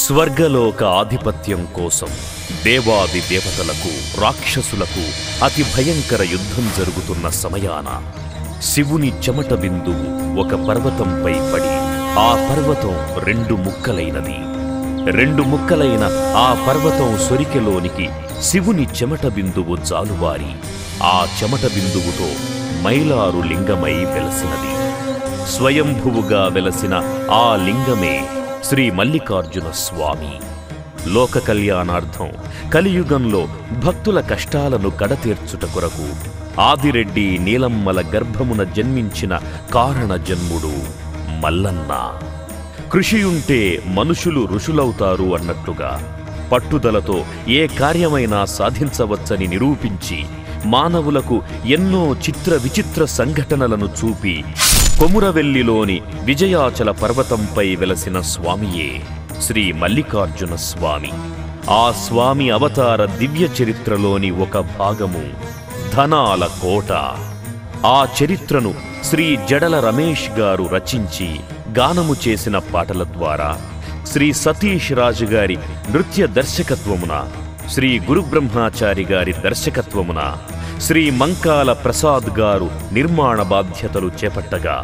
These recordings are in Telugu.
స్వర్గలోక ఆధిపత్యం కోసం దేవాది దేవతలకు రాక్షసులకు అతి భయంకర యుద్ధం జరుగుతున్న సమయాన శివుని చెమట బిందువు ఒక పర్వతంపై పడి ఆ పర్వతం రెండు ముక్కలైనది. రెండు ముక్కలైన ఆ పర్వతం సొరికెలోనికి శివుని చెమట బిందువు జాలువారి ఆ చెమట బిందువుతో మైలారు లింగమై వెలసినది. స్వయంభువుగా వెలసిన ఆ లింగమే శ్రీ మల్లికార్జున స్వామి. లోక కళ్యాణార్థం కలియుగంలో భక్తుల కష్టాలను కడతీర్చుట కొరకు ఆదిరెడ్డి నీలమ్మల గర్భమున జన్మించిన కారణ జన్ముడు మల్లన్న. కృషియుంటే మనుషులు ఋషులవుతారు అన్నట్లుగా పట్టుదలతో ఏ కార్యమైనా సాధించవచ్చని నిరూపించి మానవులకు ఎన్నో చిత్ర విచిత్ర సంఘటనలను చూపి కొమురవెల్లిలోని విజయాచల పర్వతంపై వెలసిన స్వామియే శ్రీ మల్లికార్జున స్వామి. ఆ స్వామి అవతార దివ్య చరిత్రలోని ఒక భాగము ధనాల కోట. ఆ చరిత్రను శ్రీ జడల రమేష్ గారు రచించి గానము చేసిన పాటల ద్వారా శ్రీ సతీష్ రాజు గారి నృత్య దర్శకత్వమున, శ్రీ గురుబ్రహ్మచారి గారి దర్శకత్వమున శ్రీ మంకాల ప్రసాద్ గారు నిర్మాణ బాధ్యతలు చేపట్టగా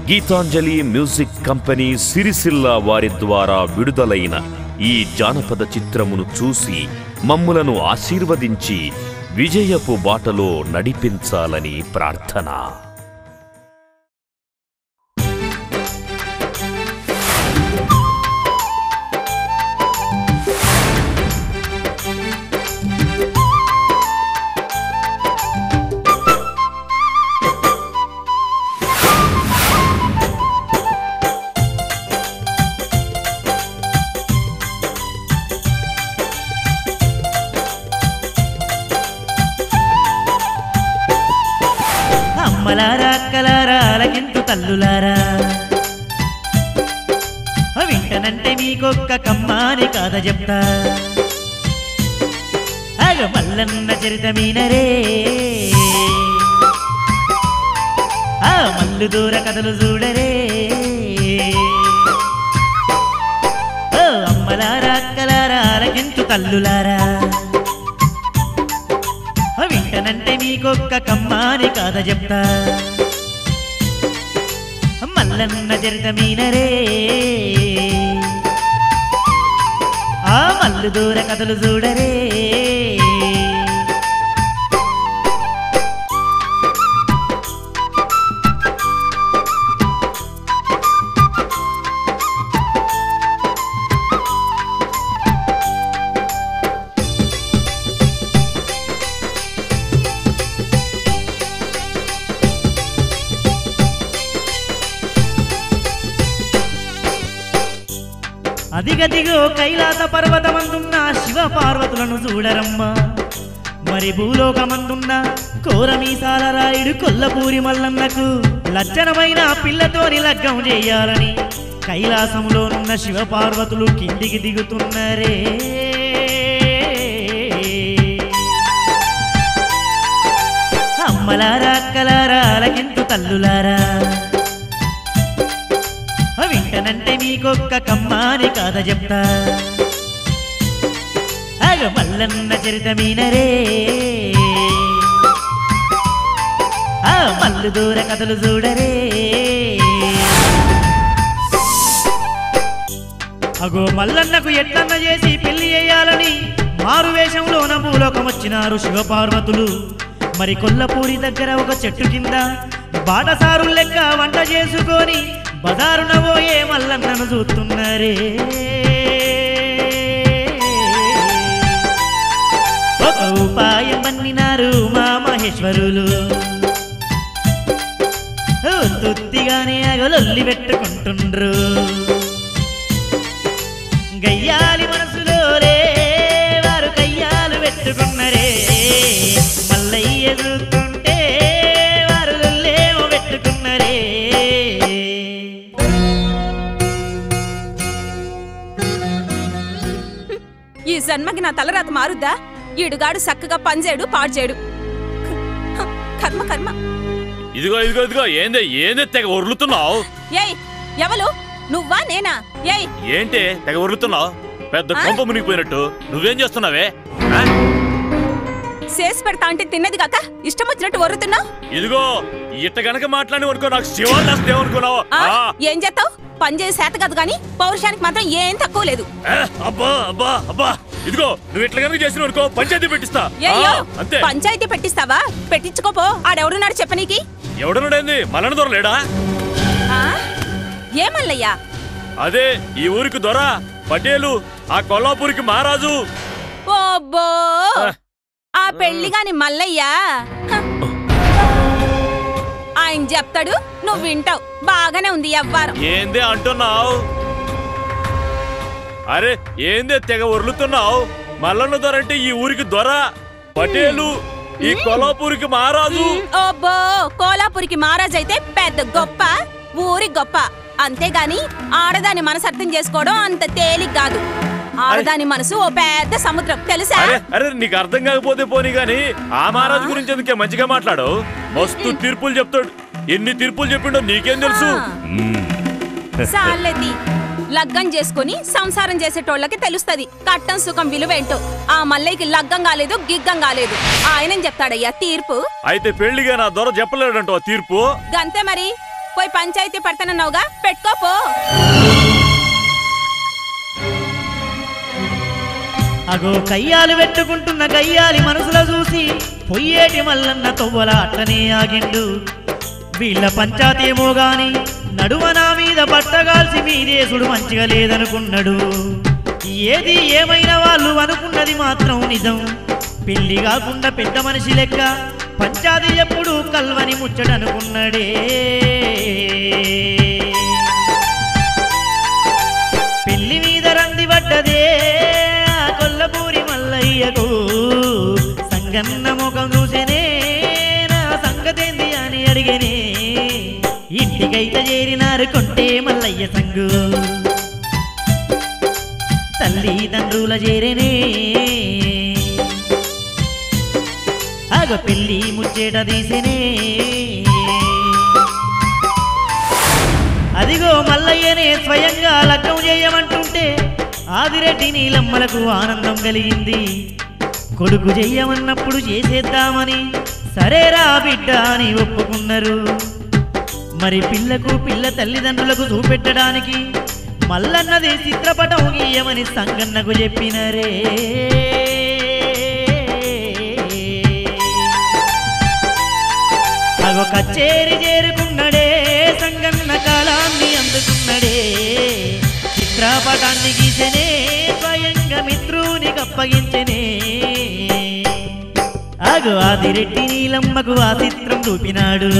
గీతాంజలి మ్యూజిక్ కంపెనీ సిరిసిల్ల వారి ద్వారా విడుదలైన ఈ జానపద చిత్రమును చూసి మమ్ములను ఆశీర్వదించి విజయపు బాటలో నడిపించాలని ప్రార్థన. అమ్మలారా అక్కలారా అలకింతు తల్లులారా, వింటనంటే మీకొక్క కమ్మాని కాద చెప్తా. అగ మల్లన్న చరితమీనరే, ఆ మల్లు దూర కథలు చూడరే. అమ్మలారా అక్కలారా అలకింతు తల్లులారా, వింటనంటే మీకొక్క కమ్మాని కాద చెప్తా. మల్లన్న చరితమీనరే, ఆ మల్లు దూర కథలు చూడరే. అదిగదిగో కైలాస పర్వతమందున్న శివ పార్వతులను చూడరమ్మా. మరి భూలోకమందున్న కోరమీసాల రాయుడు కొల్లపూరి మల్లన్నకు లచ్చనమైన పిల్లతోని లగ్గం చేయాలని కైలాసంలోనున్న శివ పార్వతులు కిందికి దిగుతున్నరే. అమ్మలారా అక్కలారా అలకింతు తల్లులారా, వింటనంటే మీకొక్క కమ్మాని కాద చెప్తా. అగ మల్లన్న చరితమీనరే, ఆ మల్లు దూర కథలు చూడరే. అగో మల్లన్నకు ఎట్లన్న చేసి పెళ్లి చేయాలని మారు వేషంలోన భూలోకం వచ్చినారు శివపార్వతులు. మరి కొల్లపూరి దగ్గర ఒక చెట్టు కింద బాటసారు లెక్క వంట చేసుకొని బదారున పోయే మల్లన్నను చూస్తున్నారే. ఒక ఉపాయం పన్నినారు మా మహేశ్వరులు, తృప్తిగానే అగలొల్లి పెట్టుకుంటుండ్రు. గయ్యాలి మనసులోరే వారు కయ్యాలు పెట్టుకున్నరే. మల్లయ్య చూస్తుంటే వారు లొల్లేమో పెట్టుకున్నరే. ఈ జన్మకి నా తలరాత మారుద్దా? ఈడుగాడు సక్కగా పనిచేయడు పాడుచేయడు. కర్మ కర్మ. ఇదిగో ఇదిగో ఇదిగో ఏందే ఏందే తెగ ఒర్లుతున్నావు? ఏయ్ ఎవలు? నువ్వా నేనా? ఏయ్ ఏంటే తెగ ఒర్లుతున్నావు? పెద్ద కొంప మునిగిపోయినట్టు నువ్వేం చేస్తున్నావే? చేసి పెడతా అంటే తిన్నది కాక ఇష్టం వచ్చినట్టు వరుతున్నావు. ఇదిగో ఇట్ట గనక మాట్లాడి వరకు నాకు శివాలు వస్తేమనుకున్నావు. ఏం చేస్తావు? పని చేసే చేత కాదు కానీ పౌరుషానికి మాత్రం ఏం తక్కువ లేదు. అబ్బా అబ్బా అబ్బా ఇదిగో నువ్వు ఇట్లా కనుక చేసిన వరకు పంచాయతీ పెట్టిస్తా. అంతే. పంచాయతీ పెట్టిస్తావా? పెట్టించుకోపో. ఆడెవడున్నాడు చెప్పనీకి? ఎవడున్నాడేంది? మల్లన్న దొరలేడా? ఏమల్లయ్యా? అదే ఈ ఊరికి దొర పటేలు, ఆ కొల్లాపూరికి మహారాజు. ఓబ్బో ఆ పెళ్లి గాని మల్లయ్యా ఆయన చెప్తాడు, నువ్వు వింటావు. బాగానే ఉంది ఎవ్వారం. ఏందే అంటున్నావు? అరే ఏందే తెగ ఉరులుతున్నావు? మల్లన్న దొర అంటే ఈ ఊరికి దొర, పటేలు ఈ కొల్లాపూరికి మహారాజు. ఓబ్బో కోలాపూరికి మహారాజు అయితే పెద్ద గొప్ప, ఊరి గొప్ప. అంతేగాని ఆడదాని మనసు అర్థం చేసుకోవడం అంత తేలిక కాదు. ఆడదాని మనసు ఓ పెద్ద సముద్రం తెలుసా? అరే నీకు అర్థం కాకపోతే పోనీ గాని ఆ మహారాజు గురించి ఎందుకే మంచిగా మాట్లాడు? మస్తు తీర్పులు చెప్తాడు. ఎన్ని తీర్పులు చెప్పిండో నీకేం తెలుసు? సాల్లెది లగ్గం చేసుకుని సంసారం చేసేటోళ్ళకి తెలుస్తది కట్టం సుఖం విలువేంటో. ఆ మల్లయ్యకి లగ్గం కాలేదు, గిగ్గం కాలేదు. ఆయనేం చెప్తాడయ్యా తీర్పు? అయితే పెళ్లిగా నా దొర చెప్పలేడంటో తీర్పు. గంతే మరి. పోయి పంచాయతీ పడతానన్నావుగా, పెట్టుకోపో. అగో కయ్యాలు పెట్టుకుంటున్న గయ్యాలి మనసులో చూసి పొయ్యేటి మల్లన్న తొవ్వల అట్లనే ఆగిండు. వీళ్ళ పంచాయతీమో గాని నడువనా మీద బట్టగాల్సి మీదేసుడు మంచిగా లేదనుకున్నాడు. ఏది ఏమైనా వాళ్ళు అనుకున్నది మాత్రం నిజం. పెళ్లి కాకుండా పెద్ద మనిషి లెక్క పంచాయతీ ఎప్పుడు కల్వని ముచ్చటనుకున్నాడే. పెళ్లి మీద రంది పడ్డదే కొల్లపూరి మల్లయ్యకు. సంగన్న ముఖం చూసేనే నా సంగతేంది అని అడిగేనే. ఇంటికైతే చేరినారు కొంటే మల్లయ్య సంగు. తల్లిదండ్రుల చేరేనే ఆగ పెళ్లి ముచ్చేట తీసేనే. అదిగో మల్లయ్యనే స్వయంగా లగ్గం చేయమంటుంటే ఆదిరెడ్డి నీలమ్మలకు ఆనందం కలిగింది. కొడుకు చెయ్యమన్నప్పుడు చేసేద్దామని సరేరా బిడ్డ అని ఒప్పుకున్నారు. మరి పిల్లకు పిల్ల తల్లిదండ్రులకు చూపెట్టడానికి మల్లన్నది చిత్రపటం గీయమని సంగన్నకు చెప్పినరే. అగో కచేరి చేరుకున్నడే సంగన్న కాలాన్ని అందుకున్నడే. చిత్రపటాన్ని గీసెనే స్వయంగా మిత్రునికి అప్పగించెనే. అగో ఆదిరెడ్డి నీలమ్మకు ఆ చిత్రం చూపినాడు.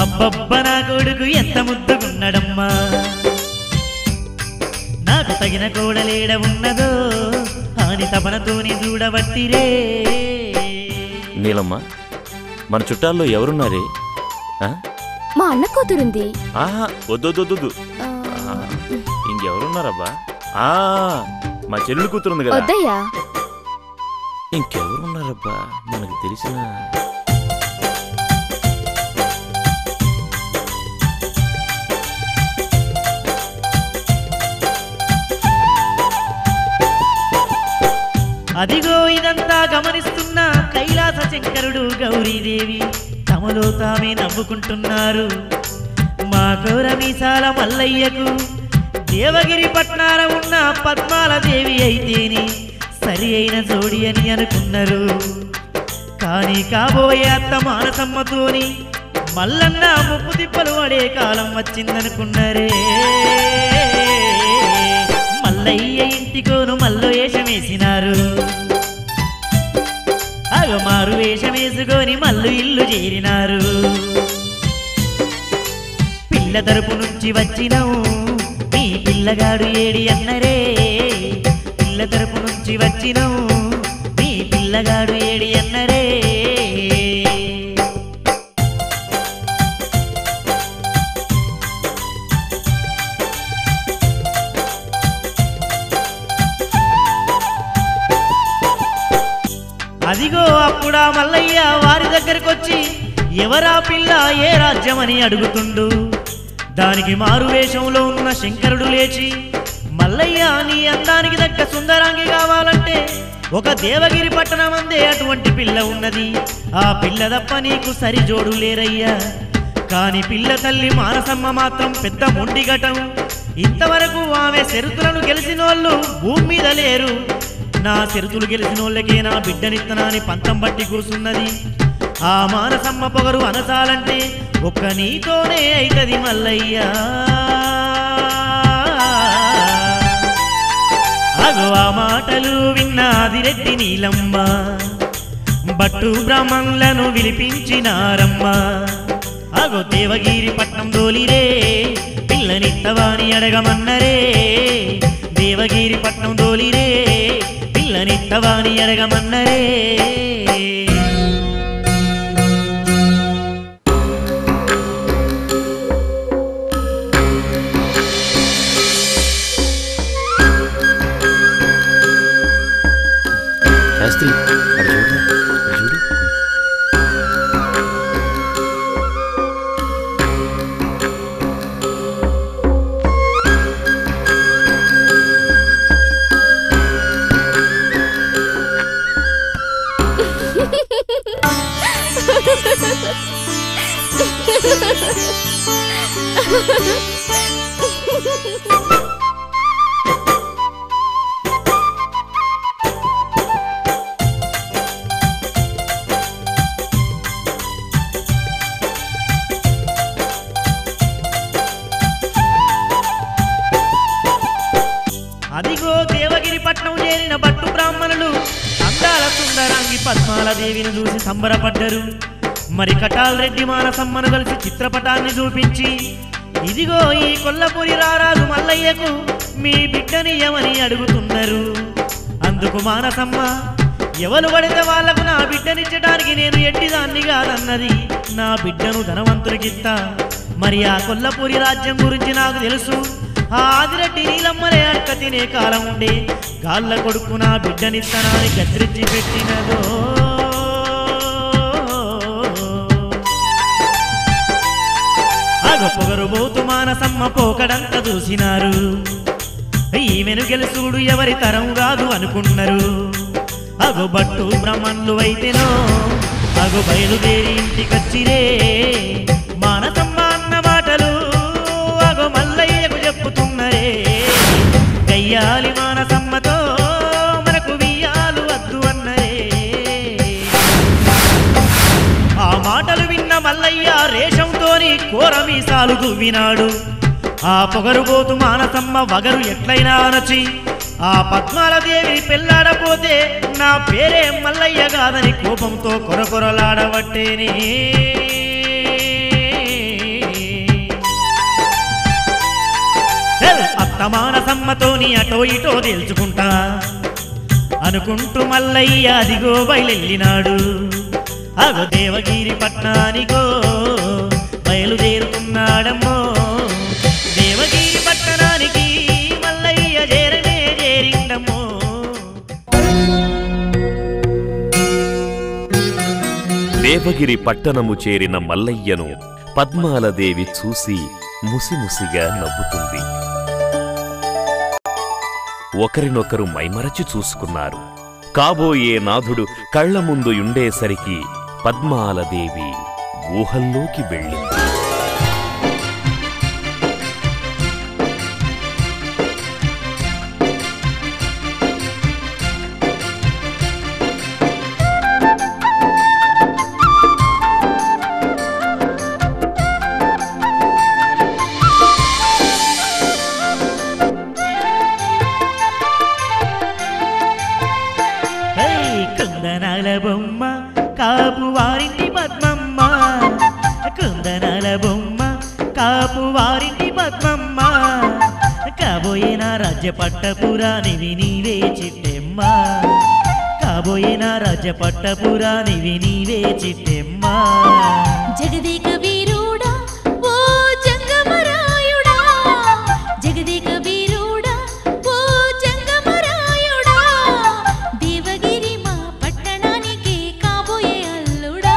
అబ్బబ్బ నా కొడుకు ఎంత ముద్దుకున్నాడమ్మా, నాకు తగిన కోడలేడ ఉన్నదో అని తపనతోని చూడబట్టిరే. నీలమ్మ మన చుట్టాల్లో ఎవరున్నారే? మా అన్న కూతురుంది. వద్దు ఇంకెవరున్నారబ్బా? మా చెల్లెలు కూతురుంది కదా. వద్దయ్యా. ఇంకెవరున్నారబ్బా మనకు తెలిసిన? అదిగో ఇదంతా గమనిస్తున్న కైలాస శంకరుడు గౌరీదేవి తమలో తామే నవ్వుకుంటున్నారు. మా గౌరమీసాల మల్లయ్యకు దేవగిరి పట్నాన ఉన్న పద్మాల దేవి అయితేనే సరి అయిన జోడి అని అనుకున్నారు. కానీ కాబోయే అత్త మానసమ్మతోని మల్లన్న ముప్పు తిప్పలు పడే కాలం వచ్చిందనుకున్నారే. మల్లయ్య ఇంటికోను మల్లో వేషమేసినారు. మారు వేషం వేసుకొని మల్లు ఇల్లు చేరినారు. పిల్ల తరపు నుంచి వచ్చినావు మీ పిల్లగాడు ఏడి అన్నరే. పిల్ల తరపు నుంచి వచ్చినావు మీ పిల్లగాడు ఏడి అన్నరే. అదిగో అప్పుడా మల్లయ్య వారి దగ్గరకొచ్చి ఎవరా పిల్ల ఏ రాజ్యమని అడుగుతుండు. దానికి మారు వేషంలో ఉన్న శంకరుడు లేచి మల్లయ్య నీ అందానికి తగ్గ సుందరాంగి కావాలంటే ఒక దేవగిరి పట్టణం అందే అటువంటి పిల్ల ఉన్నది. ఆ పిల్ల తప్ప నీకు సరిజోడు లేరయ్యా. కాని పిల్ల తల్లి మానసమ్మ మాత్రం పెద్ద మొండిగటం. ఇంతవరకు ఆమె శరుతులను గెలిచినోళ్ళు భూమి మీద లేరు. నా శరుతులు గెలిచినోళ్ళకే నా బిడ్డనిత్తనాన్ని పంతం బట్టి కూర్చున్నది. ఆ మానసమ్మ పొగరు అనసాలంటే ఒక్క నీతోనే అయితది మల్లయ్యా. అగో ఆ మాటలు విన్నాదిరెడ్డి నీలమ్మ, బట్టు బ్రాహ్మణులను విలిపించినారమ్మ. అగో దేవగిరి పట్నం దోలిరే పిల్లనిత్తవాని అడగమన్నరే. దేవగిరి పట్నం దోలిరే పిల్లనిత్తవాని అడగమన్నరే. శాస్త్రి అది చూడు, అది చూడు. అదిగో దేవగిరి పట్నం చేరిన బట్టు బ్రాహ్మణులు అందాల సుందరాంగి పద్మాలదేవిని చూసి సంబరపడ్డరు. మరి కటాల్ రెడ్డి మానసమ్మను కలిసి చిత్రపటాన్ని చూపించి, ఇదిగో ఈ కొల్లపూరి రారాజు మల్లయ్యకు మీ బిడ్డనియమని అడుగుతున్నారు. అందుకు మానసమ్మ, ఎవరు పడితే వాళ్లకు నా బిడ్డనిచ్చడానికి నేను ఎట్టిదాన్ని కాదన్నది. నా బిడ్డను ధనవంతుడికిస్తా. మరి ఆ కొల్లపూరి రాజ్యం గురించి నాకు తెలుసు. ఆ ఆదిరెడ్డి నీలమ్మలే అక్క తినే కాలం ఉండే. గాళ్ళ కొడుకు నా బిడ్డనిత్తనాన్ని గద్రించి పెట్టినదో. అగ పొగరుబోతు మానసమ్మ పోకడంత చూసినారు. ఈమెను గెలుసుడు ఎవరి తరం కాదు అనుకున్నారు. అగో బట్టు బ్రహ్మణులు అయితేనో అగో బయలుదేరి ఇంటికొచ్చిరే. మానసమ్మ అన్న మాటలు అగో మల్లయ్యకు చెప్పుతున్నరే. గయ్యాలి మానసమ్మతో మనకు వియ్యాలు వద్దు అన్నరే. ఆ మాటలు విన్న మల్లయ్య రేషంతోని కోరమీసాలు దువ్వినాడు. ఆ పొగరుబోతు మానసమ్మ వగరు ఎట్లయినా అనచి ఆ పద్మాలదేవి పెళ్ళాడపోతే నా పేరే మల్లయ్య కాదని కోపంతో కొరకొరలాడబట్టేనే. అత్త మానసమ్మతోని అటో ఇటో తేల్చుకుంటా అనుకుంటూ మల్లయ్య అదిగో బయలెళ్ళినాడు. అగో దేవగిరి పట్నానికో బయలుదేరుతున్నాడమ్మో. దేవగిరి పట్టణానికి మల్లయ్య చేరనే చేరిండమ్మో. దేవగిరి పట్టణము చేరిన మల్లయ్యను పద్మాలదేవి చూసి ముసిముసిగా నవ్వుతుంది. ఒకరినొకరు మైమరచి చూసుకున్నారు. కాబోయే నాథుడు కళ్ల ముందు ఉండేసరికి పద్మాలదేవి ఊహల్లోకి వెళ్ళింది. కుందనాల బొమ్మ కాపు వారింటి పద్మమ్మ. కుందనాల బొమ్మ కాపు వారింటి పద్మమ్మ. కాబోయే నా రాజ్య పట్టపురానివి నీవే చిట్టెమ్మ. కాబోయే నా రాజ్య పట్టపురానివి నీవే చిట్టెమ్మ. జగదేక వీరుడా ఓ జంగమరాయుడా, జగదేక వీరుడా ఓ జంగమరాయుడా, దేవగిరి మా పట్టణానికి కాబోయే అల్లుడా,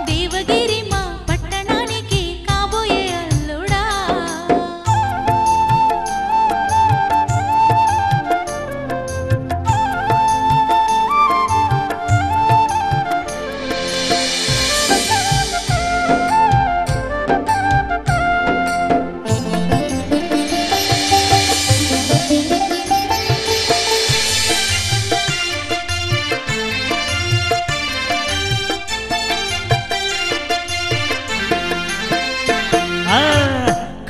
దేవగిరి మా పట్టణానికి కాబోయే అల్లుడా.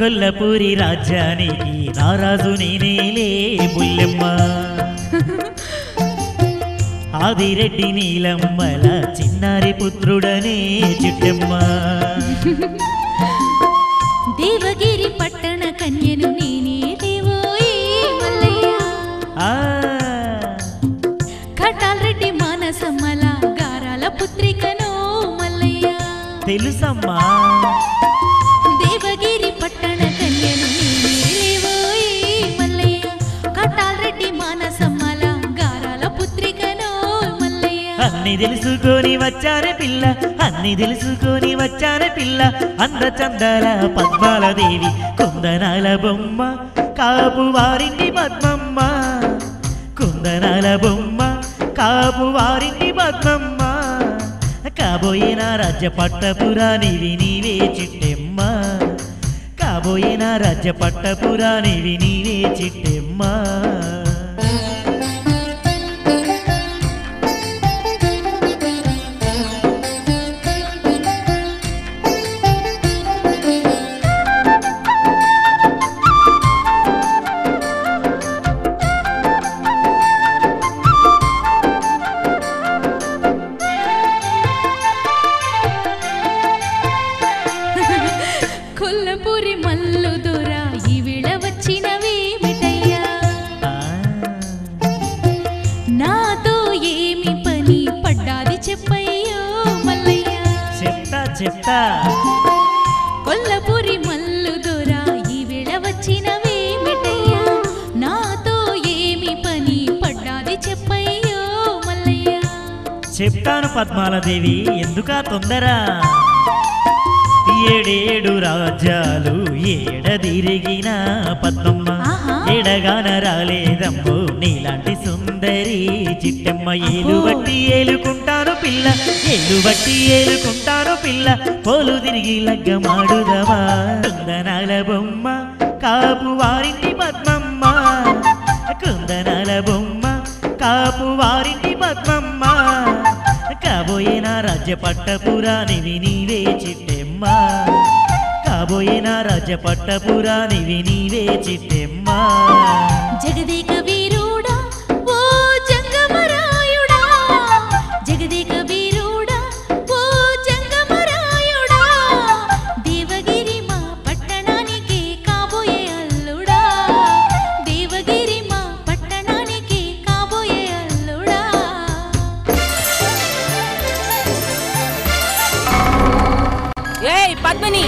కొల్లపూరి రాజ్యానికి రారాజు నేనేలే బుల్లెమ్మ ఆదిరెడ్డి నీలమ్మల చిన్నారి పుత్రుడనే చిట్టెమ్మ దేవగిరి పట్టణ కన్యను నేనే దేవోయే మల్లయ్య కటాల్ రెడ్డి మానసమ్మల గారాల పుత్రికను మల్లయ్య తెలుసమ్మా దేవగిరి పట్టణ కన్యను నేనే దేవోయే మల్లయ్య కటాల్ రెడ్డి మానసమ్మల గారాల పుత్రికను మల్లయ్య అన్ని తెలుసుకొని వచ్చారే పిల్ల అన్ని తెలుసుకొని వచ్చారే పిల్ల అందచందాల పద్మాల దేవి కుందనాల బొమ్మ కాపు వారింటి పద్మమ్మ కుందనాల బొమ్మ కాపు వారింటి పద్మమ్మ కాబోయే నా రాజ్య పట్టపురాణివి నీవే చిట్టెమ్మ కాబోయే నా రాజ్య పట్టపురాణివి నీవే చిట్టెమ్మ కొల్లపూరి మల్లు దొర ఈ వేళ వచ్చినవేమిటయ్యా నాతో ఏమి పని పడ్డాది చెప్పయ్యో మల్లయ్య చెప్తా కొల్లపూరి మల్లు దొర ఈ వేళ వచ్చినవేమిటయ్యా నాతో ఏమి పని పడ్డాది చెప్పయ్యో మల్లయ్య చెప్తాను పద్మాలదేవి ఎందుకా తొందర ఏడేడు రాజ్యాలు ఏడదిరిగిన పద్మమ్మ ఎడగాన రాలేదమ్మో నీలాంటి సుందరి చిట్టమ్మ ఏలు బట్టి ఏలుకుంటాను పిల్ల ఏలు బట్టి ఏలుకుంటాను పిల్ల పోలు తిరిగి లగ్గమాడుదవా కుందనాల బొమ్మ కాపు వారింటి పద్మమ్మ కుందనాల బొమ్మ కాపు వారింటి పద్మమ్మ కాబోయే నా రాజ్య పట్టపురాణివి నీవే చిట్టెమ్మ కాబోయే నా రాజ్య పట్టపురాణివి నీవే చిట్టెమ్మ జగదేక వీరుడా ఓ జంగమరాయుడా జగదేక వీరుడా ఓ జంగమరాయుడా దేవగిరి మా పట్టణానికి కాబోయే అల్లుడా దేవగిరి మా పట్టణానికి కాబోయే అల్లుడా ఏయ్ పద్మిని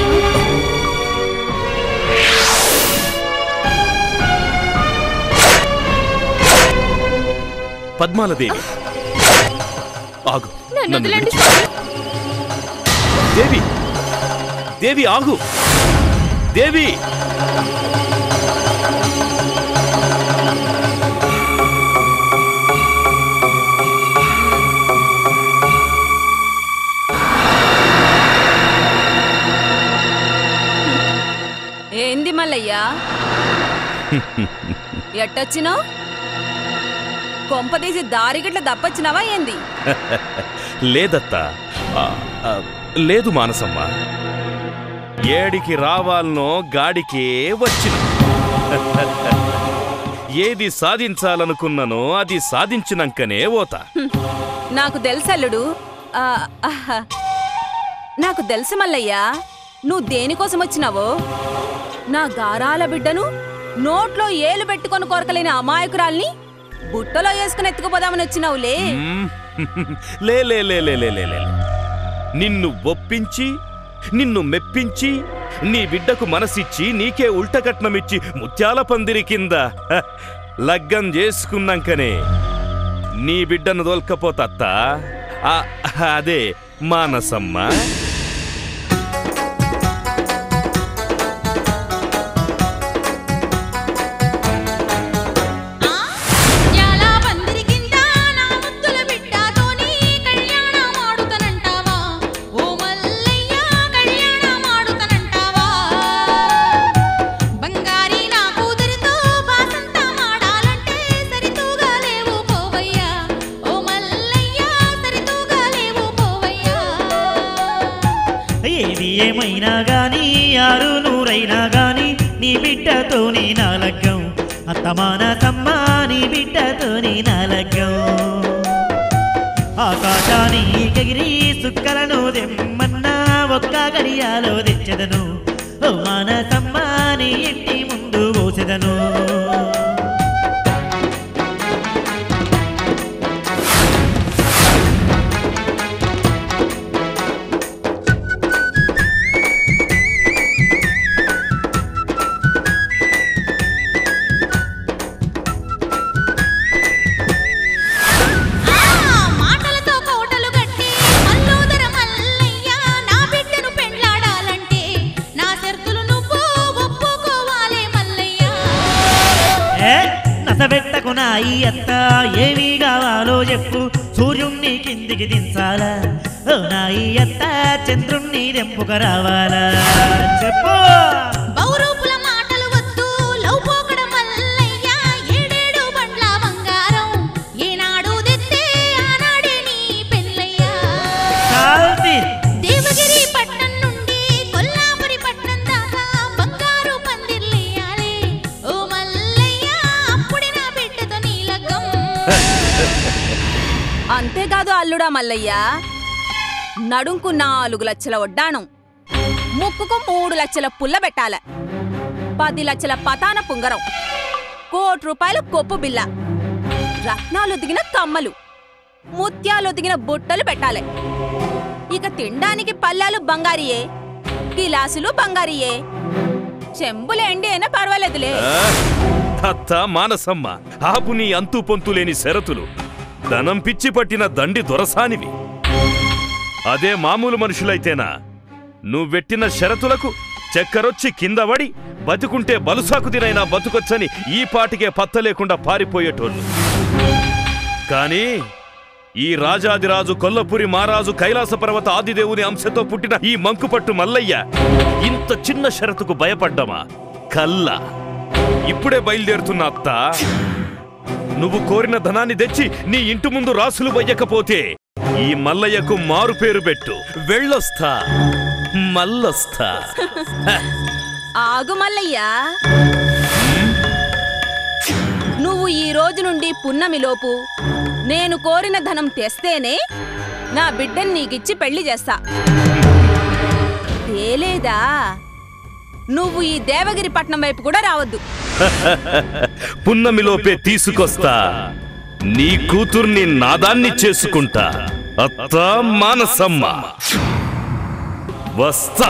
పద్మాలదేవి ఆగు నన్ను నన్ను వదలండి విడిచి- దేవి దేవి ఆగు దేవి ఏంది మల్లయ్యా ఎట్టొచ్చినావు కొంపదీసి దారి గిట్ల దప్పొచ్చినావా ఏంది లేదత్తా ఆ, ఆ, లేదు మానసమ్మ ఏడికి రావాలనో గాడికే వచ్చిన ఏది సాధించాలనుకున్నానో అది సాధించినాకనే పోతా నాకు తెలుసల్లుడు నాకు తెలుసు మల్లయ్యా నువ్వు దేనికోసం వచ్చినావో నా గారాల బిడ్డను నోట్లో ఏలు పెట్టుకొని కొరకలేని అమాయకురాల్ని బుట్టలో వేసుకుని ఎత్తుకుపోదామని వచ్చినావులే లే లే లే లే లే లే లే. నిన్ను ఒప్పించి నిన్ను మెప్పించి నీ బిడ్డకు మనసిచ్చి నీకే ఉల్ట కట్నమిచ్చి ముత్యాల పందిరి కింద లగ్గం చేసుకున్నాకనే నీ బిడ్డను దోల్కపోతత్తా అదే మానసమ్మ ఎలా పందిరి కింద నా ముద్దుల బిడ్డతోని కళ్యాణం ఆడుతనంటావా ఓ మల్లయ్య కళ్యాణం ఆడుతనంటావా బంగారి నా కూతురితో బాసంతా మాడాలంటే సరితూగాలేవు పోవయ్యా ఓ మల్లయ్య సరితూగాలేవు పోవయ్యా ఏది ఏమైనా గాని 600 గాని నీ బిడ్డతోని నా లగ్గం అత్తమానసమ్మ నీ బిడ్డతోని నా లగ్గం ఆకాశాన్ని ఎగిరి సుక్కలను దెమ్మన్నా ఒక్క గడియాలో తెచ్చదను ఓ మానసమ్మ నీ ఇంటి ముందు పోసెదను నసబెట్టకు నా ఈ అత్త ఏమీ కావాలో చెప్పు సూర్యుణ్ణి కిందికి దించాలా ఓ నా ఈ అత్త చంద్రుణ్ణి దెంపుక రావాలా చెప్పు బౌరూపుల మాటలు వద్దు లౌపోకడ మల్లయ్య ఏడేడు బండ్ల బంగారం ఏనాడు తెస్తే ఆనాడే నీ పెళ్ళయ్యా దేవగిరి పట్నం నుండి కొల్లాపురి పట్నం దాకా బంగారు పందిర్లేయాలి ఓ మల్లయ్య అప్పుడే నా బిడ్డతో నీ లగ్గం అంతేకాదు అల్లుడా మల్లయ్య నడుంకు 4 లక్షల వడ్డాణం ముక్కుకు 3 లక్షల పుల్ల పెట్టాల 10 లక్షల పతాన పుంగరం 1 కోటి రూపాయలు కొప్పు బిల్ల రత్నాలు దిగిన కమ్మలు ముత్యాలు దిగిన బుట్టలు పెట్టాలి ఇక తినడానికి పళ్ళాలు బంగారియే గిలాసులు బంగారియే చెంబులేండి అయినా పర్వాలేదులే అత్త మానసమ్మ ఆపు నీ అంతు పొంతులేని షరతులు ధనం పిచ్చి పట్టిన దండి దొరసానివి అదే మామూలు మనుషులైతేనా నువ్వెట్టిన షరతులకు చక్కరొచ్చి కిందపడి బతుకుంటే బలుసాకు తినైనా బతుకొచ్చని ఈ పాటికే పత్త లేకుండా పారిపోయేటోళ్ళు కానీ ఈ రాజాదిరాజు కొల్లపురి మహారాజు కైలాస పర్వత ఆదిదేవుని అంశతో పుట్టిన ఈ మంకుపట్టు మల్లయ్య ఇంత చిన్న షరతుకు భయపడ్డమా కల్లా ఇప్పుడే బయలుదేరుతున్న అత్త నువ్వు కోరిన ధనాన్ని తెచ్చి నీ ఇంటి ముందు రాసులు వయ్యకపోతే ఈ మల్లయ్యకు మారు పేరు పెట్టు వెళ్ళొస్తా మల్లొస్తా ఆగు మల్లయ్య నువ్వు ఈ రోజు నుండి పున్నమిలోపు నేను కోరిన ధనం తెస్తేనే నా బిడ్డని నీకిచ్చి పెళ్లి చేస్తా తేలేదా నువ్వు ఈ దేవగిరి పట్నం వైపు కూడా రావద్దు పున్నమిలోపే తీసుకొస్తా నీ కూతుర్ని నాదాన్ని చేసుకుంటా అత్త మానసమ్మ వస్తా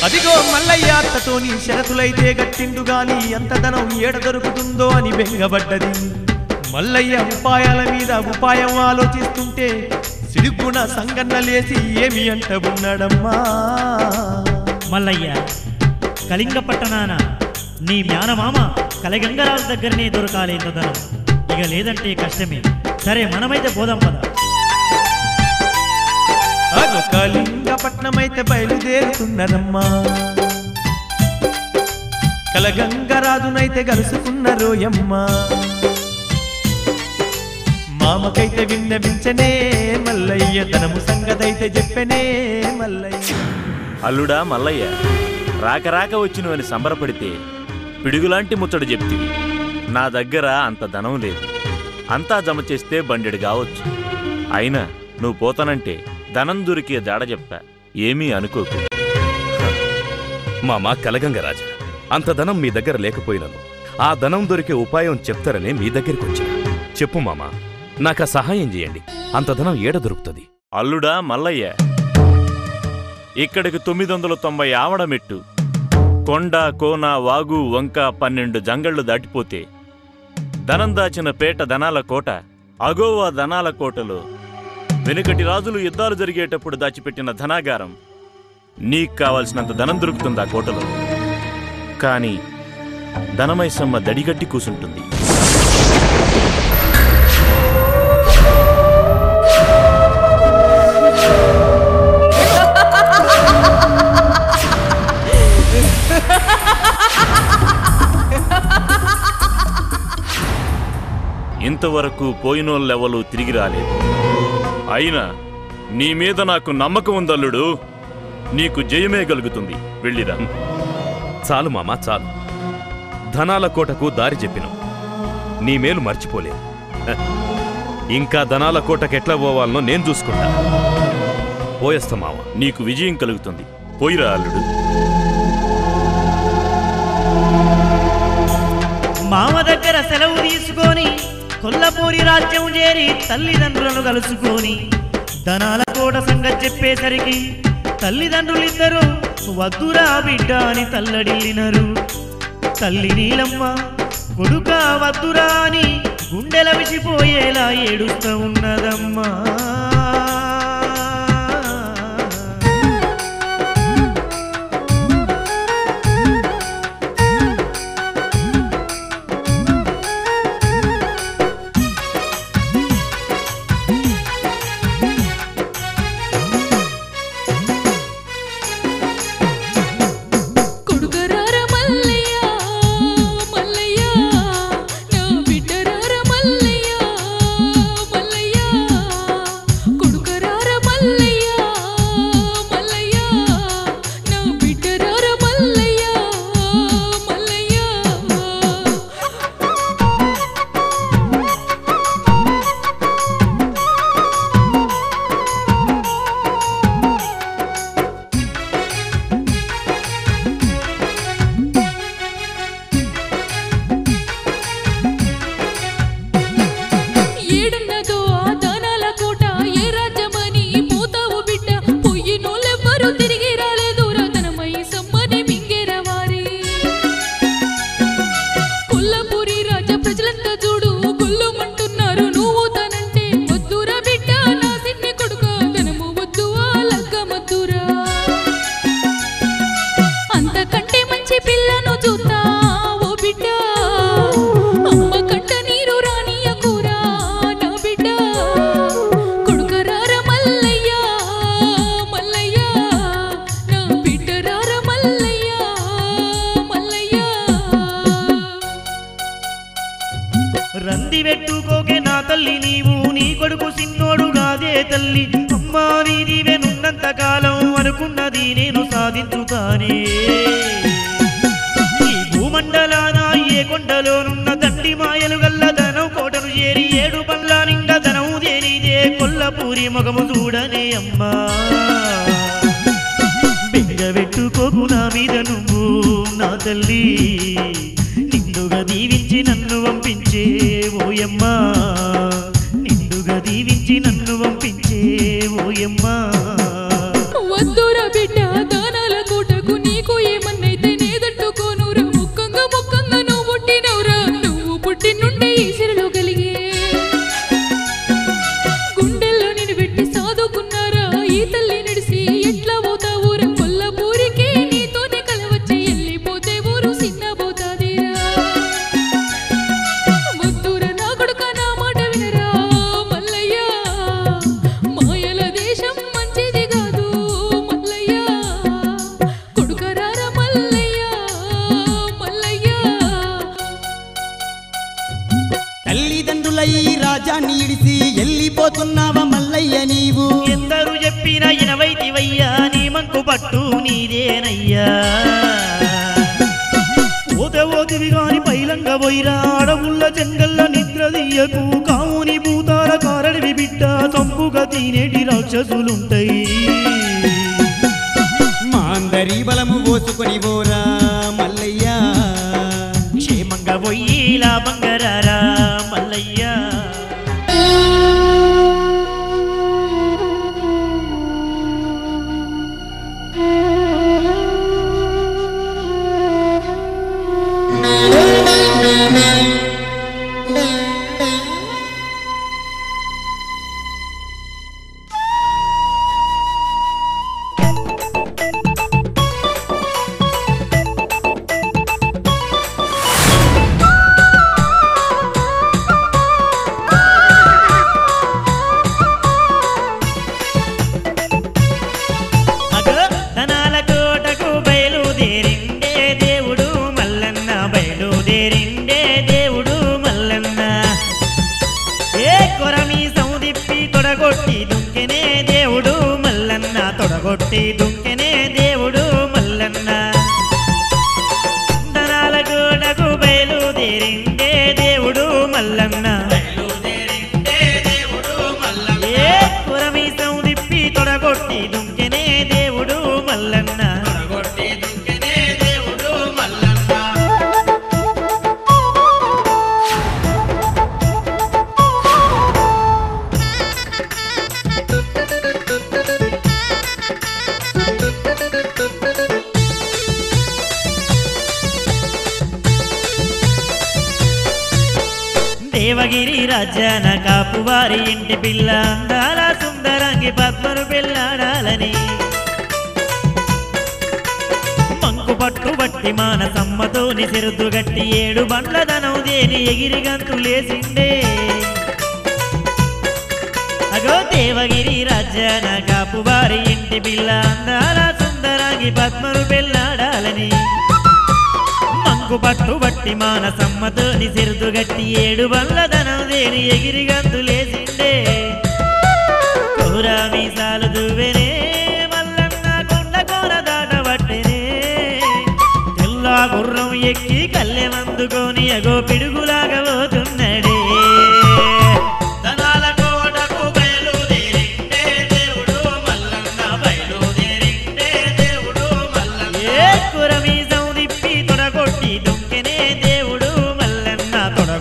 అదిగో మల్లయ్య అత్తతోని షరతులైతే గట్టిండు గాని ఎంత ధనం ఏడ దొరుకుతుందో అని బెంగబడ్డది మల్లయ్య ఉపాయాల మీద ఉపాయం ఆలోచిస్తుంటే సిడుగుణ సంగన్నలేసి ఏమి అంట ఉన్నాడమ్మా మల్లయ్య కళింగ పట్టణాన నీ మ్యానమామ కలగంగరాజు దగ్గరనే దొరకాలి ఇంత ధనం ఇక లేదంటే కష్టమే సరే మనమైతే పోదాం పద కళింగపట్నమైతే బయలుదేరుతున్నదమ్మా కలగంగరాజునైతే కలుసుకున్నరోయమ్మా మామకైతే విన్నవించనే మల్లయ్య ధనము సంగతైతే చెప్పనే మల్లయ్య అల్లుడా మల్లయ్య రాక రాక వచ్చినవని సంబరపడితే పిడుగులాంటి ముచ్చడు చెప్తివి నా దగ్గర అంత ధనం లేదు అంతా జమ చేస్తే బండెడు కావచ్చు అయినా నువ్వు పోతానంటే ధనం దొరికే జాడ చెప్తా ఏమీ అనుకోకు మామా కలగంగరాజా అంత ధనం మీ దగ్గర లేకపోయినను ఆ ధనం దొరికే ఉపాయం చెప్తారనే మీ దగ్గరికి వచ్చా చెప్పు మామా నాకా సహాయం చేయండి అంత ధనం ఏడ దొరుకుతుంది అల్లుడా మల్లయ్య ఇక్కడికి 990 ఆవడమెట్టు కొండ కోన వాగు వంక 12 జంగళ్లు దాటిపోతే ధనం దాచిన పేట ధనాల కోట అగోవా ధనాల కోటలో వెనుకటి రాజులు యుద్ధాలు జరిగేటప్పుడు దాచిపెట్టిన ధనాగారం నీకు కావలసినంత ధనం దొరుకుతుంది ఆ కోటలో కానీ ధనమైసమ్మ దడిగట్టి కూసుంటుంది ఇంతవరకు పోయినోళ్ళెవలు తిరిగి రాలేదు. అయినా నీ మీద నాకు నమ్మకం ఉందల్లుడు. నీకు జయమే కలుగుతుంది. వెళ్ళిరా. చాలు మామా, చాలు. ధనాల కోటకు దారి చెప్పినావు. నీ మేలు మర్చిపోలేదు. ఇంకా ధనాల కోటకెట్లా పోవాలనో నేను చూసుకుంటా. పోయేస్తా మామ. నీకు విజయం కలుగుతుంది. పోయిరా అల్లుడు. మామ దగ్గర సెలవు తీసుకొని కొల్లపూరి రాజ్యం చేరి తల్లిదండ్రులను కలుసుకొని ధనాల కోట సంగతి చెప్పేసరికి తల్లిదండ్రులిద్దరూ వద్దురా బిడ్డ అని తల్లడిల్లినరు. తల్లి నీలమ్మ కొడుక వద్దురా అని గుండెల విసిపోయేలా ఏడుస్తూ ఉన్నదమ్మా. రంది పెట్టుకోకే నా తల్లి, నీవు నీ కొడుకు సిన్నోడు గాదే తల్లి. అమ్మా నీదివే నున్నంత కాలం అనుకున్నది నేను సాధించుతానే. ఈ భూమండలాన ఏ కొండలోనున్న దండి మాయలు గల్ల ధనం కోటను చేరి 7 పళ్ళ నిండా ధనం దేనిదే కొల్లపూరి మొగము చూడనే అమ్మా. బెంగబెట్టుకోకు నా మీద నువ్వు నా తల్లి, నిండుగా దీవించి నన్ను పంపించే ఓయమ్మా, నిండుగా దీవించి నన్ను పంపించే ఓయమ్మా. వద్దురా బిడ్డ దానాల కోటకు, నీకు ఏమన్నైతే నేదట్టుకోనురా. ముక్కంగా ముక్కంగా నువ్వు పుట్టినవురా, నువ్వు పుట్టి నుండి ఈ సిరిలో కలిగే గుండెల్లో నేను పెట్టి సాదుకున్నారా. ఈ తల్లి నడిసి ఎట్లా పోతావురా, కొల్లపూరికి నీతోనే కలవచ్చి వెళ్ళిపోతే ఊరు సిన్నబోతాదిరా. వద్దురా నా కొడుక నా మాట వినరా మల్లయ్య, మాయల దేశం మంచిది కాదు మల్లయ్య. కొడుకరారా మల్లయ్య మల్లయ్య. తల్లిదండ్రుల ఈ రాజాన్ని ఇడిసి వెళ్ళిపోతున్నావా మల్లయ్య నీవు? ఎందరు చెప్పిన ఇనవైతివయ్యా, నీ మంకు పట్టు నీదేనయ్యా. ఓతవి గాని పైలంగా పోయిరా, అడవుల్ల జంగల్ల నిద్ర దియ్యకు. కావుని భూతాల కారడివి బిడ్డ, సంపుగా తినేటి రాక్షసులుంటాయి. మా అందరి బలము పోసుకొని పోరా మల్లయ్య, క్షేమంగా పోయి లాభంగా రారా మల్లయ్యా. తొడగొట్టి దుంకెనే దేవుడు మల్లన్న దండనాల గోడకు బయలుదేరిండే దేవుడు మల్లన్న ఏ కురమీసం దిప్పి తొడగొట్టి దుంకెనే దేవుడు మల్లన్న దేవగిరి రాజ్యాన కాపువారి ఇంటి పిల్ల అందాల సుందరంగి పద్మను పెళ్ళాడాలని మంకు పట్టు బట్టి మానసమ్మతోని సిరుద్దు గట్టి 7 బండ్ల ధనం దేని ఎగిరి గంతులేసిండే అగో దేవగిరి రాజ్యాన కాపువారి ఇంటి పిల్ల అందాల సుందరంగి పద్మను పెళ్ళాడాలని మంకు పట్టు బట్టి మానసమ్మతోని సిరుదు గట్టి 7 బండ్ల ధనం దేని ఎగిరి గంతులేసిండే కోరా మీసాలు దువ్వెనే మల్లన్న కొండ కోర దాటబట్టెనే తెల్ల గుర్రం ఎక్కి కళ్ళెమందుకొని అగో పిడుగులాగా పోతున్నాడే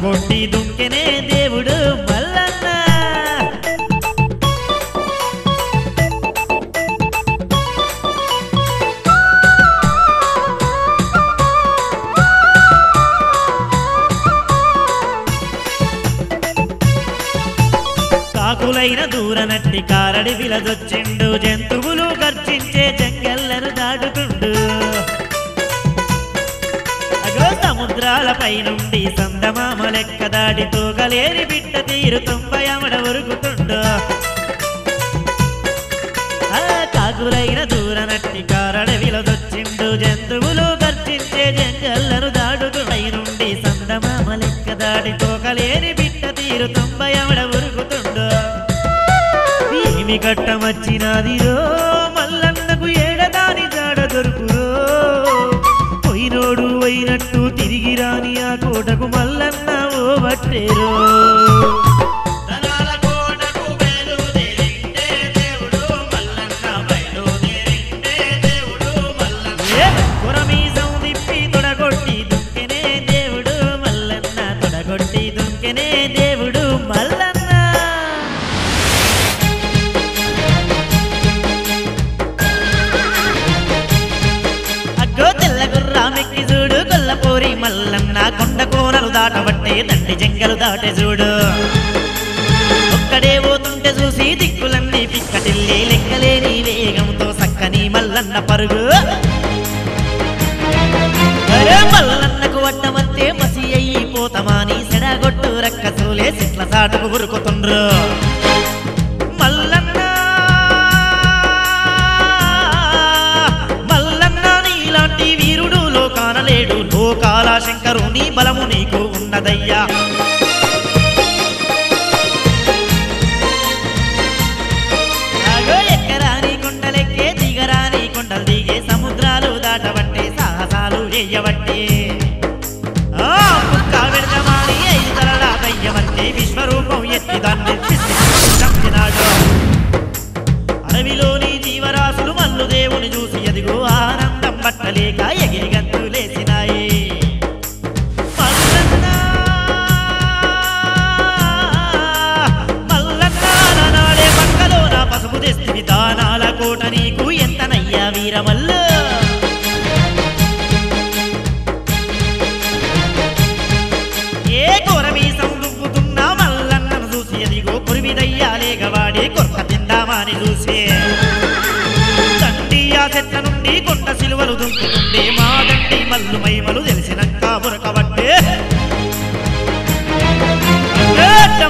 కొట్టి దుంకెనే దేవుడు మల్లన్న కాకులైన దూరనట్టి కారడి విలదొచ్చిండు జంతువులు గర్జించే జంగళ్ళను దాటుతుండు సముద్రాలపై నుండి సందమామ లెక్క దాడి తోగలేని బిడ్డ తీరు 90 అమడ ఉరుకుతుండు కాకులైన దూరనట్టి కారడవిలదొచ్చిండు జంతువులు గర్జించే జంగళ్ళను దాడుతుడై నుండి సందమామ లెక్క దాడి తోగలేని బిడ్డ తీరు 90 అమడ ఉరుకుతుండు ఏమి కట్టమచ్చినాదిరో మల్లన్నకు ఏడదాని జాడ దొరుకురో పోయినోడు అయినట్టు తిరిగి రాని ఆ కోటకు మల్లన్న ఓ బట్టేరో కొరమీసం దిప్పి తొడగొట్టి దుంకెనే దేవుడు మల్లన్న తొడగొట్టి దుంకెనే దేవుడు మల్లన్న రామెక్కి చూడు కొల్లపూరి మల్లన్న కొండ కోనలు దాటబట్టే దండి జంగలు దాటే చూడు ఒక్కడే పోతుంటే చూసి దిక్కులన్నీ పిక్కటిల్లి లెక్కలేని వేగంతో సక్కని మల్లన్న పరుగు మల్లన్నకు వట్టమత్తే మసి అయిపోతామని సెడగొట్టు రక్కసూలే సిట్ల సాటుకు ఉరుకుతుండ్రు మల్లన్న వీరుడు లోకానలేడు లోకాల శంకరుని బలము నీకు ఉన్నదయ్యా ఎక్కరాని కొండలెక్కే దిగరాని కొండలు దిగే సముద్రాలు దాటబట్టే సాహసాలు చేయబట్టే పెడతామని 5 తలల దయ్యమంటే విశ్వరూపం ఎత్తి దాన్ని చంపినాడు అడవిలోని జీవరాశులు మల్లు దేవుని చూసి ఎదిగో ఆనందం పట్టలేక ఎగిరి గంతులేసినాయి మల్లన్న నాడే పక్కలో నా పసుపు తెస్తివి దానాల కోట నీకు ఎంతనయ్యా వీరమల్లు ఏ కొరమీసం దువ్వుతున్నా మల్లన్నను చూసి ఎదిగో కురివిదయ్యాలేగవాడి కొరక తిందామని చూసే చెట్ల నుండి కొండ సిలువలు దుంకుతుండే మా దండి మల్లు మైమలు తెలిసినాక మురకబట్టే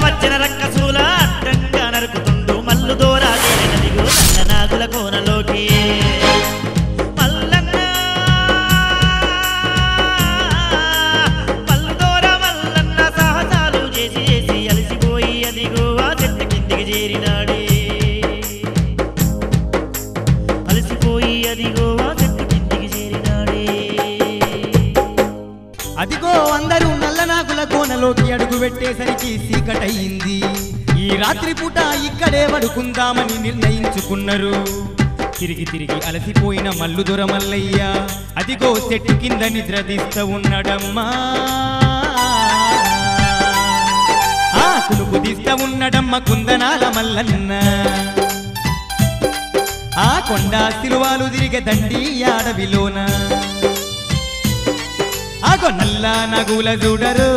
వచ్చిన రక్కసూల అడ్డంగా నరుకుతుండు మల్లు దూరాలేనదిగో నల్ల నాగుల కోనలోకి మల్లన్న మల్లు దూర మల్లన్న సాహసాలు చేసి అలసిపోయి అదిగో ఆ చెట్టు కిందికి చేరినాడే అలసి అడుగు పెట్టేసరికి చీకటయింది. ఈ రాత్రి పూట ఇక్కడే పడుకుందామని నిర్ణయించుకున్నారు. తిరిగి తిరిగి అలసిపోయిన మల్లుదొర మల్లయ్య అదిగో చెట్టు కింద నిద్రదీస్తూ ఉన్నాడమ్మా. ఆ కునుకు తీస్తా ఉన్నాడమ్మ కుందనాల మల్లన్న. ఆ కొండ సిలువాలు తిరిగే దండి అడవిలోన ఆగో నల్ల నగుల చూడరు.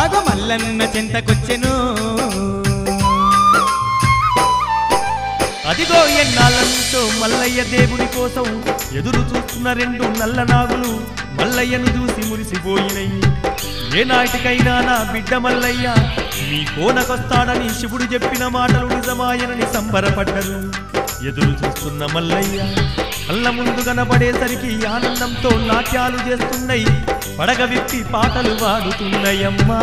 ఆగో మల్లన్న చెంతకొచ్చెను. అదిగో ఎన్నాళ్ళంతో మల్లయ్య దేవుని కోసం ఎదురు చూస్తున్న రెండు నల్ల నాగులు మల్లయ్యను చూసి మురిసిపోయినయి. ఏనాటికైనా నా బిడ్డ మల్లయ్య మీ కోనకొస్తాడని శివుడు చెప్పిన మాటలు నిజమాయనని సంబరపడ్డరు. ఎదురు చూస్తున్న మల్లయ్య కళ్ళ ముందు కనబడేసరికి ఆనందంతో నాట్యాలు చేస్తున్నాయి. పడగ విప్పి పాటలు పాడుతున్నాయమ్మా.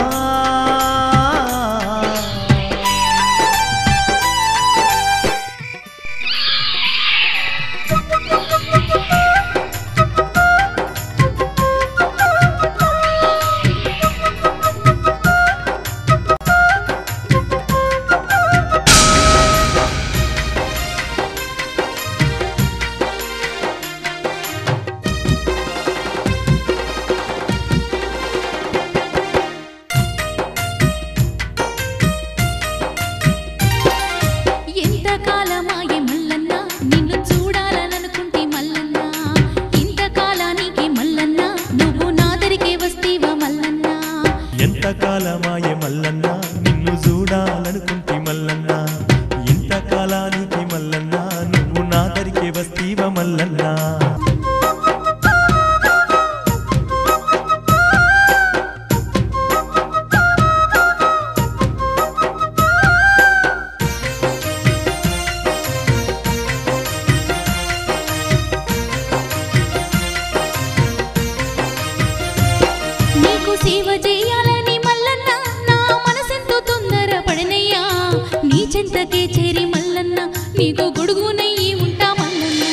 ఎంతకాలమాయే మల్లన్న నిన్ను చూడాలనుకుంటి మల్లన్న. ఇంతకాలానికి మల్లన్న నువ్వు నా దరికే వస్తీవ మల్లన్న. సేవ చేయాలని మల్లన్న నా మనసెంతో తొందర పడనయ్యా. నీ చెంతకే చేరి మల్లన్న నీకు గొడుగునయ్యి ఉంటా మల్లన్న.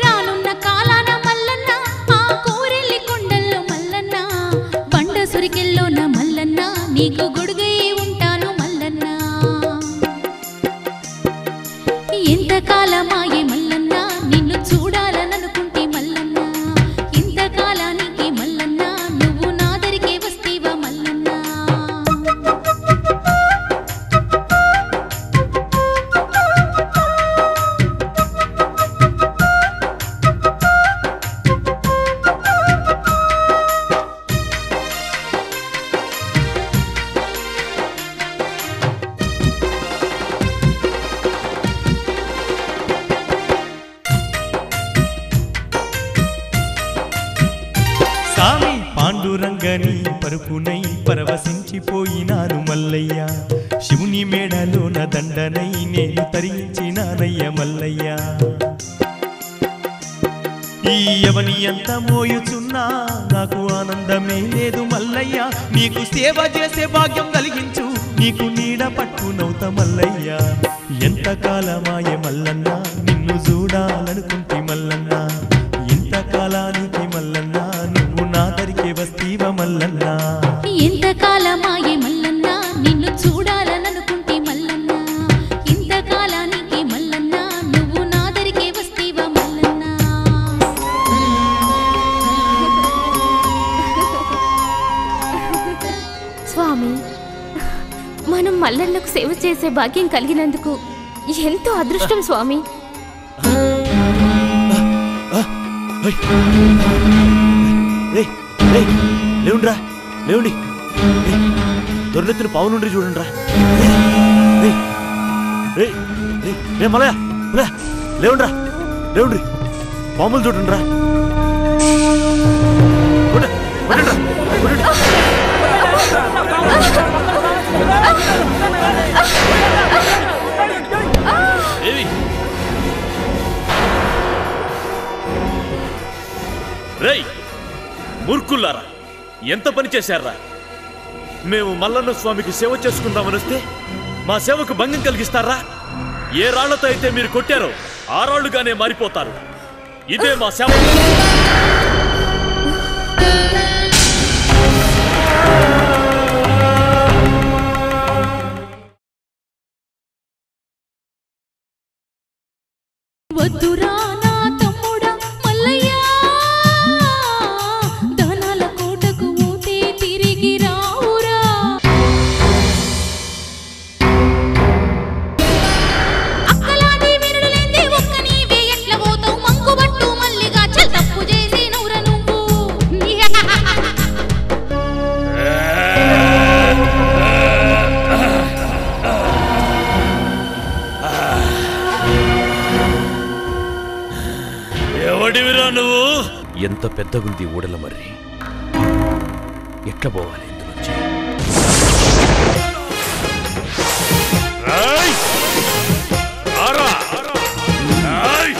రానున్న కాలాన మల్లన్న ఆ కోరెల్లి కొండల్లో మల్లన్న బండ సురికెల్లోన మల్లన్న నీకు గొడుగై ఉంటాను మల్లన్న. ఎంతకాలమాయే మల్లన్న నిన్ను చూడాలనుకుంటే మల్లన్న. ఇంతకాలానికి మల్లన్న నువ్వు నా దరికే వస్తీవా మల్లన్న. సామి పాండురంగని పరుపునై పరవశించిపోయినాను మల్లయ్య. శివుని మేడలోన దండనై నేను తరించినానయ్య మల్లయ్య. ఈ ఎవని ఎంత మోయుచున్నా నాకు ఆనందమే లేదు మల్లయ్య. నీకు సేవ చేసే భాగ్యం కలిగించు నీకు నీడ పట్టునవుత మల్లయ్య. ఎంతకాలమాయే మల్లన్న నిన్ను చూడాలనుకుంటి మల్లన్న. ఇంతకాలానికి మల్లన్న నువ్వు నా దరికే వస్తీవ మల్లన్న. ఎంతకాలమాయే మల్లన్న నిన్ను చూడాలనుకుంటే మల్లన్న. ఇంతకాలానికి మల్లన్న నువ్వు నా దరికే వస్తీవా మల్లన్న. స్వామి, మనం మల్లన్నకు సేవ చేసే భాగ్యం కలిగినందుకు ఎంతో అదృష్టం స్వామి. లేవుండ్రా లేవండి. దొరలెత్తిన పావు నుండి చూడండిరా. మలయా మలయా లేవుండ్రా లేవుండ్రి. పాములు చూడండిరా. రేయ్ మూర్ఖుల్లారా, ఎంత పని చేశారా? మేము మల్లన్న స్వామికి సేవ చేసుకుందామని వస్తే మా సేవకు భంగం కలిగిస్తారా? ఏ రాళ్లతో అయితే మీరు కొట్టారో ఆ రాళ్లుగానే మారిపోతారు. ఇదే మా సేవ. వద్దురా నా తమ్ముడా మల్లయ్య దానాల కోటకు పోతే తిరిగి రావురా అక్కలాది వినుడులేంది ఒక్క నీవే ఎట్ల పోతావు మంకుబట్టు మల్లిగా చల్ తప్పు చేసి నూర నువ్వు ఎవడివిరా నువ్వు? ఎంత పెద్దగుంది ఊడల మర్రి, ఎట్లా పోవాలి ఇందులోంచి? రారా! రాయ్!